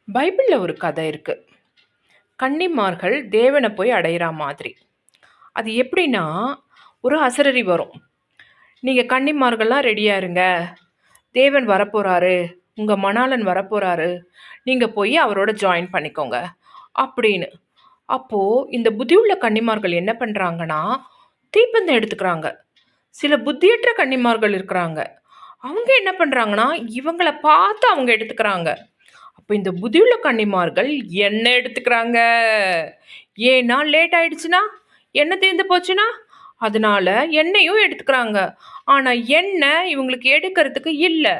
பைபிளில் ஒரு கதை இருக்கு. கன்னிமார்கள் தேவனை போய் அடையிற மாதிரி. அது எப்படின்னா, ஒரு அசரரி வரும். நீங்கள் கன்னிமார்கள்லாம் ரெடியாக இருங்க, தேவன் வரப்போகிறாரு, உங்கள் மணாளன் வரப்போகிறாரு, நீங்கள் போய் அவரோட ஜாயின் பண்ணிக்கோங்க அப்படின்னு. அப்போது இந்த புத்தியுள்ள கன்னிமார்கள் என்ன பண்ணுறாங்கன்னா, தீப்பந்தம் எடுத்துக்கிறாங்க. சில புத்தியற்ற கன்னிமார்கள் இருக்கிறாங்க, அவங்க என்ன பண்ணுறாங்கன்னா, இவங்களை பார்த்து அவங்க எடுத்துக்கிறாங்க. அப்போ இந்த புத்தியுள்ள கன்னிமார்கள் எண்ணெய் எடுத்துக்கிறாங்க. ஏன்னா லேட் ஆயிடுச்சுன்னா, எண்ணெய் தீர்ந்து போச்சுன்னா, அதனால எண்ணெயும் எடுத்துக்கிறாங்க. ஆனால் எண்ணெய் இவங்களுக்கு எடுக்கிறதுக்கு இல்லை,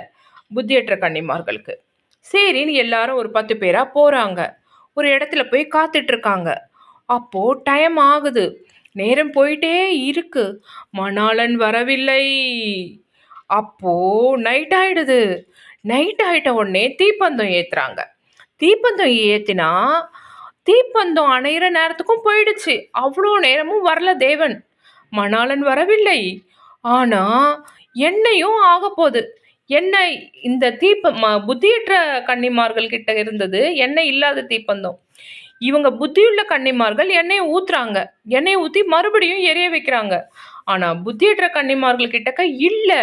புத்தியற்ற கன்னிமார்களுக்கு. சரின்னு எல்லாரும் ஒரு 10 பேராக போகிறாங்க. ஒரு இடத்துல போய் காத்துட்ருக்காங்க. அப்போது டைம் ஆகுது, நேரம் போயிட்டே இருக்கு, மணாளன் வரவில்லை. அப்போ நைட் ஆயிடுது. நைட் ஆயிட்ட உடனே தீப்பந்தம் ஏத்துறாங்க. தீப்பந்தம் ஏத்தினா தீப்பந்தம் அணையிற நேரத்துக்கும் போயிடுச்சு. அவ்வளோ நேரமும் வரல தேவன், மணாளன் வரவில்லை. ஆனா எண்ணெயும் ஆக போகுது. எண்ணெய் இந்த புத்தியற்ற கன்னிமார்கள் கிட்ட இருந்தது எண்ணெய் இல்லாத தீப்பந்தம். இவங்க புத்தியுள்ள கன்னிமார்கள் எண்ணெயை ஊத்துறாங்க. எண்ணெயை ஊற்றி மறுபடியும் எரிய வைக்கிறாங்க. ஆனால் புத்தியற்ற கன்னிமார்கள் கிட்டக்க இல்லை.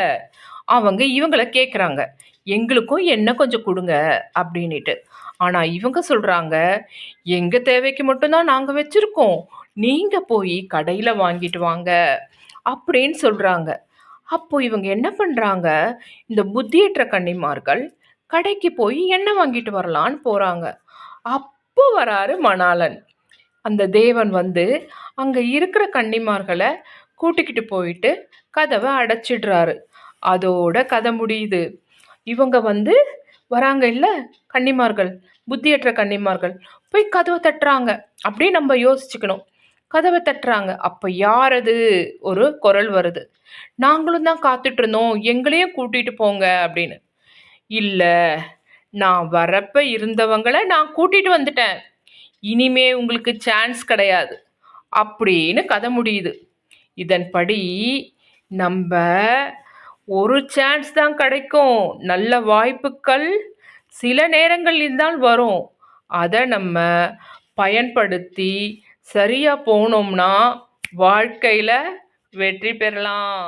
அவங்க இவங்களை கேட்குறாங்க, எங்களுக்கும் எண்ணெய் கொஞ்சம் கொடுங்க அப்படின்ட்டு. ஆனால் இவங்க சொல்கிறாங்க, எங்கள் தேவைக்கு மட்டும்தான் நாங்கள் வச்சுருக்கோம், நீங்கள் போய் கடையில் வாங்கிட்டு வாங்க அப்படின்னு சொல்கிறாங்க. அப்போ இவங்க என்ன பண்ணுறாங்க, இந்த புத்தியற்ற கன்னிமார்கள் கடைக்கு போய் எண்ணெய் வாங்கிட்டு வரலான்னு போகிறாங்க. அப்போ வராரு மணாளன். அந்த தேவன் வந்து அங்கே இருக்கிற கன்னிமார்களை கூட்டிக்கிட்டு போயிட்டு கதவை அடைச்சிடுறாரு. அதோட கதை முடியுது. இவங்க வந்து வராங்க இல்லை, கன்னிமார்கள், புத்தியற்ற கன்னிமார்கள் போய் கதவை தட்டுறாங்க. அப்படியே நம்ம யோசிச்சுக்கணும். கதவை தட்டுறாங்க. அப்போ யார் அது? ஒரு குரல் வருது, நாங்களும் தான் காத்துட்டு இருந்தோம், எங்களையும் கூட்டிட்டு போங்க அப்படின்னு. இல்லை, நான் வரப்ப இருந்தவங்களை நான் கூட்டிட்டு வந்துட்டேன், இனிமே உங்களுக்கு சான்ஸ் கிடையாது அப்படின்னு கதை முடியுது. இதன்படி நம்ம ஒரு சான்ஸ் தான் கிடைக்கும். நல்ல வாய்ப்புகள் சில நேரங்களில் தான் வரும். அதை நம்ம பயன்படுத்தி சரியாக போனோம்னா வாழ்க்கையில் வெற்றி பெறலாம்.